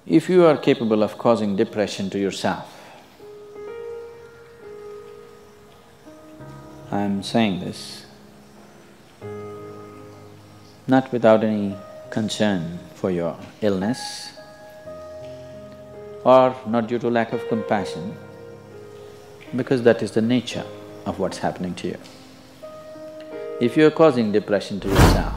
If you are capable of causing depression to yourself, I'm saying this not without any concern for your illness or not due to lack of compassion, because that is the nature of what's happening to you. If you're causing depression to yourself,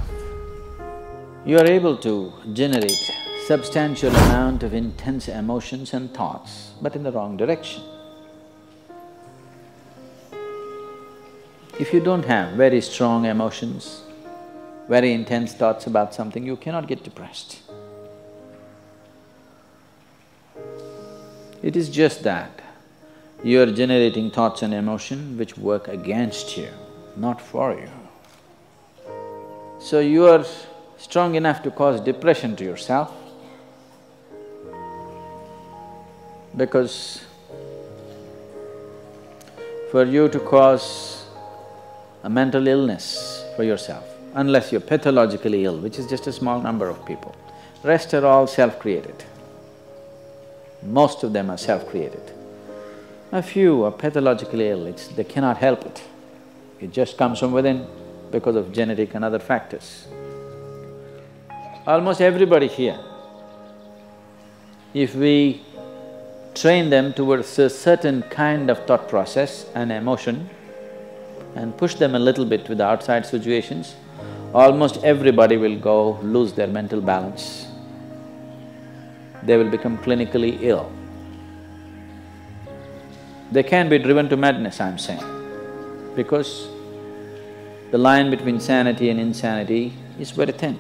you are able to generate substantial amount of intense emotions and thoughts, but in the wrong direction. If you don't have very strong emotions, very intense thoughts about something, you cannot get depressed. It is just that you are generating thoughts and emotion which work against you, not for you. So you are strong enough to cause depression to yourself because for you to cause a mental illness for yourself, unless you're pathologically ill, which is just a small number of people, rest are all self-created. Most of them are self-created. A few are pathologically ill, they cannot help it. It just comes from within because of genetic and other factors. Almost everybody here, if we train them towards a certain kind of thought process and emotion and push them a little bit with the outside situations, almost everybody will go lose their mental balance. They will become clinically ill. They can be driven to madness, I'm saying, because the line between sanity and insanity is very thin.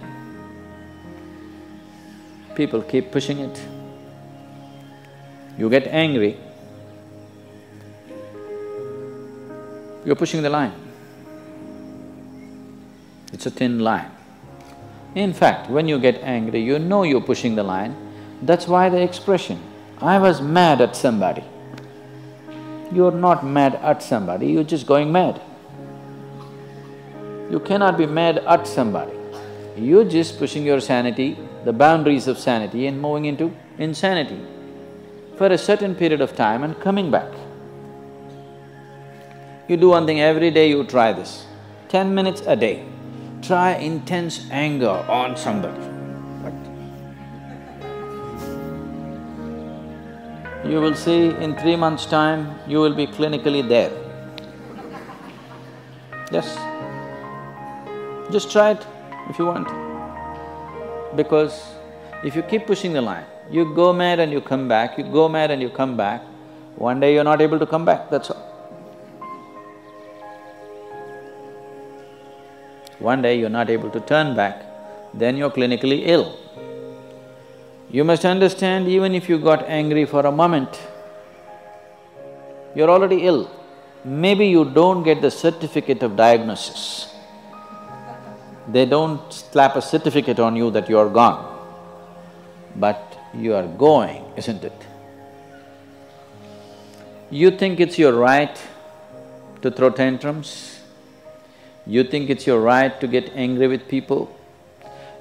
People keep pushing it. You get angry, you're pushing the line. It's a thin line. In fact, when you get angry, you know you're pushing the line. That's why the expression, I was mad at somebody. You're not mad at somebody, you're just going mad. You cannot be mad at somebody. You're just pushing your sanity, the boundaries of sanity, and moving into insanity for a certain period of time and coming back. You do one thing every day, you try this, 10 minutes a day. Try intense anger on somebody. You will see in 3 months' time, you will be clinically there. Yes. Just try it if you want. Because if you keep pushing the line, you go mad and you come back, you go mad and you come back, one day you're not able to come back, that's all. One day you're not able to turn back, then you're clinically ill. You must understand, even if you got angry for a moment, you're already ill. Maybe you don't get the certificate of diagnosis. They don't slap a certificate on you that you're gone, but you are going, isn't it? You think it's your right to throw tantrums? You think it's your right to get angry with people?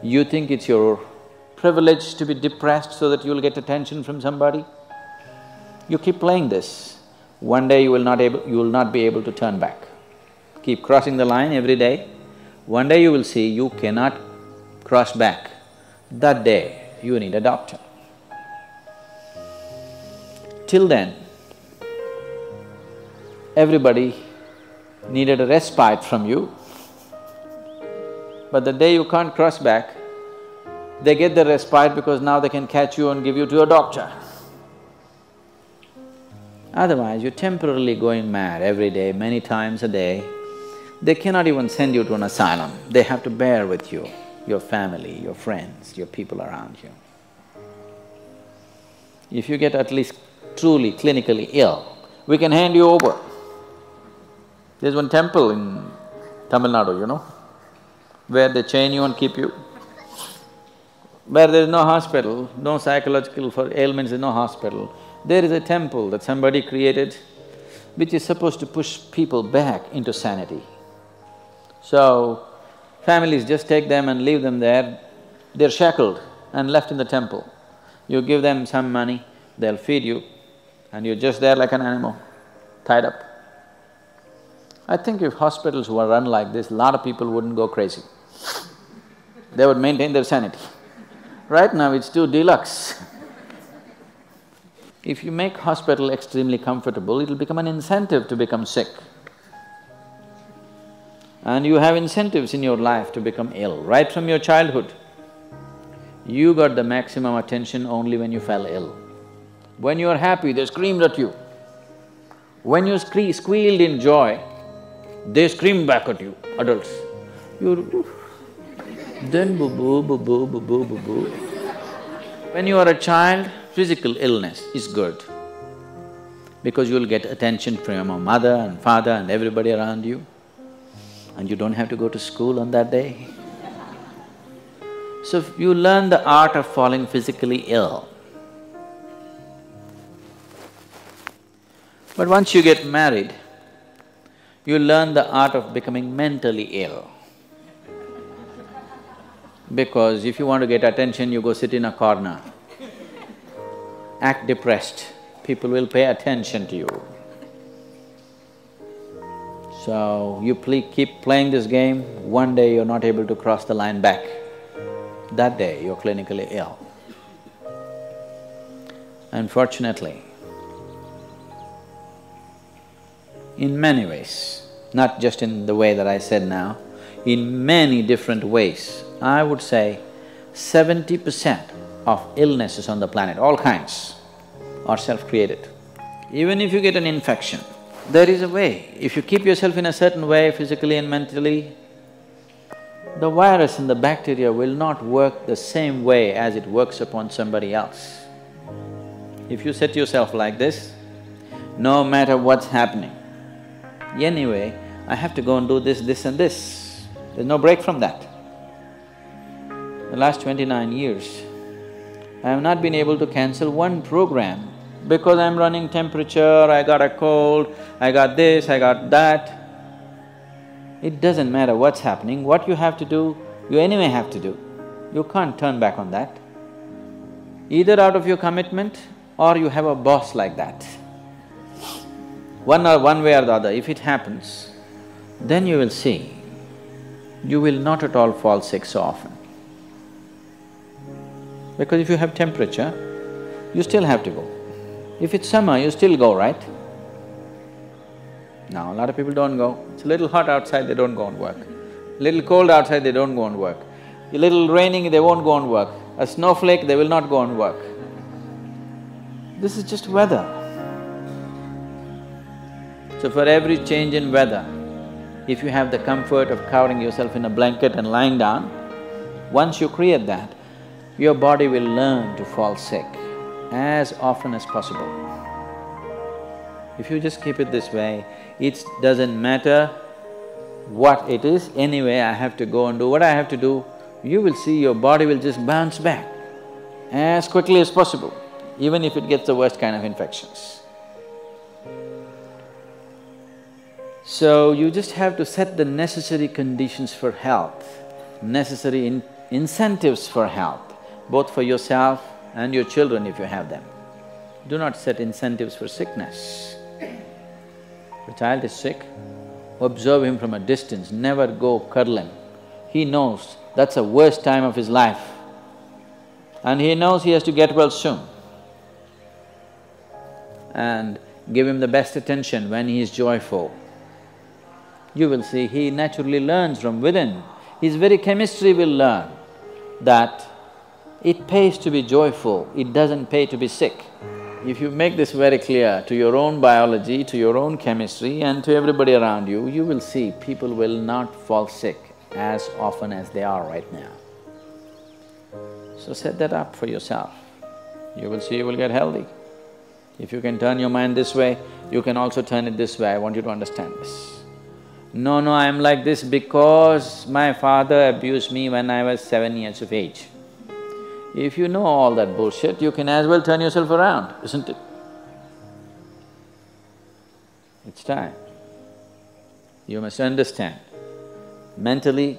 You think it's your privilege to be depressed so that you'll get attention from somebody? You keep playing this, one day you will not be able to turn back. Keep crossing the line every day, one day you will see you cannot cross back. That day, you need a doctor. Till then, everybody needed a respite from you, but the day you can't cross back, they get the respite because now they can catch you and give you to a doctor. Otherwise, you're temporarily going mad every day, many times a day. They cannot even send you to an asylum, they have to bear with you, your family, your friends, your people around you. If you get at least truly clinically ill, we can hand you over. There's one temple in Tamil Nadu, you know, where they chain you and keep you. Where there is no hospital, no psychological for ailments, there's no hospital, there is a temple that somebody created which is supposed to push people back into sanity. So, families just take them and leave them there, they're shackled and left in the temple. You give them some money, they'll feed you, and you're just there like an animal, tied up. I think if hospitals were run like this, a lot of people wouldn't go crazy. They would maintain their sanity. Right now it's too deluxe. If you make hospital extremely comfortable, it'll become an incentive to become sick. And you have incentives in your life to become ill, right from your childhood. You got the maximum attention only when you fell ill. When you are happy, they screamed at you. When you squealed in joy, they screamed back at you, adults. You… then boo-boo, boo-boo, boo-boo, boo-boo. When you are a child, physical illness is good because you'll get attention from your mother and father and everybody around you, and you don't have to go to school on that day. So you learn the art of falling physically ill. But once you get married, you learn the art of becoming mentally ill. Because if you want to get attention, you go sit in a corner, act depressed, people will pay attention to you. So you keep playing this game, one day you're not able to cross the line back. That day you're clinically ill. Unfortunately, in many ways, not just in the way that I said now, in many different ways, I would say 70% of illnesses on the planet, all kinds, are self-created. Even if you get an infection, there is a way. If you keep yourself in a certain way, physically and mentally, the virus and the bacteria will not work the same way as it works upon somebody else. If you set yourself like this, no matter what's happening, anyway, I have to go and do this, this and this. There's no break from that. The last 29 years, I have not been able to cancel one program because I'm running temperature, I got a cold, I got this, I got that. It doesn't matter what's happening, what you have to do, you anyway have to do. You can't turn back on that. Either out of your commitment or you have a boss like that. One way or the other, if it happens, then you will see, you will not at all fall sick so often. Because if you have temperature, you still have to go. If it's summer, you still go, right? Now, a lot of people don't go. It's a little hot outside, they don't go and work. A little cold outside, they don't go and work. A little raining, they won't go and work. A snowflake, they will not go and work. This is just weather. So for every change in weather, if you have the comfort of covering yourself in a blanket and lying down, once you create that, your body will learn to fall sick as often as possible. If you just keep it this way, it doesn't matter what it is, anyway I have to go and do what I have to do, you will see your body will just bounce back as quickly as possible, even if it gets the worst kind of infections. So you just have to set the necessary conditions for health, necessary incentives for health, both for yourself and your children if you have them. Do not set incentives for sickness. If a child is sick, observe him from a distance, never go cuddle him. He knows that's the worst time of his life and he knows he has to get well soon. And give him the best attention when he is joyful. You will see he naturally learns from within. His very chemistry will learn that it pays to be joyful, it doesn't pay to be sick. If you make this very clear to your own biology, to your own chemistry and to everybody around you, you will see people will not fall sick as often as they are right now. So set that up for yourself. You will see you will get healthy. If you can turn your mind this way, you can also turn it this way. I want you to understand this. No, I'm like this because my father abused me when I was 7 years of age. If you know all that bullshit, you can as well turn yourself around, isn't it? It's time. You must understand, mentally,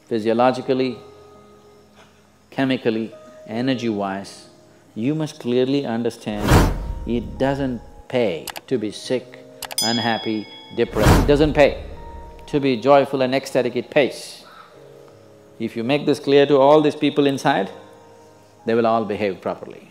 physiologically, chemically, energy-wise, You must clearly understand it doesn't pay to be sick, unhappy, depressed, it doesn't pay. To be joyful and ecstatic, it pays. If you make this clear to all these people inside, they will all behave properly.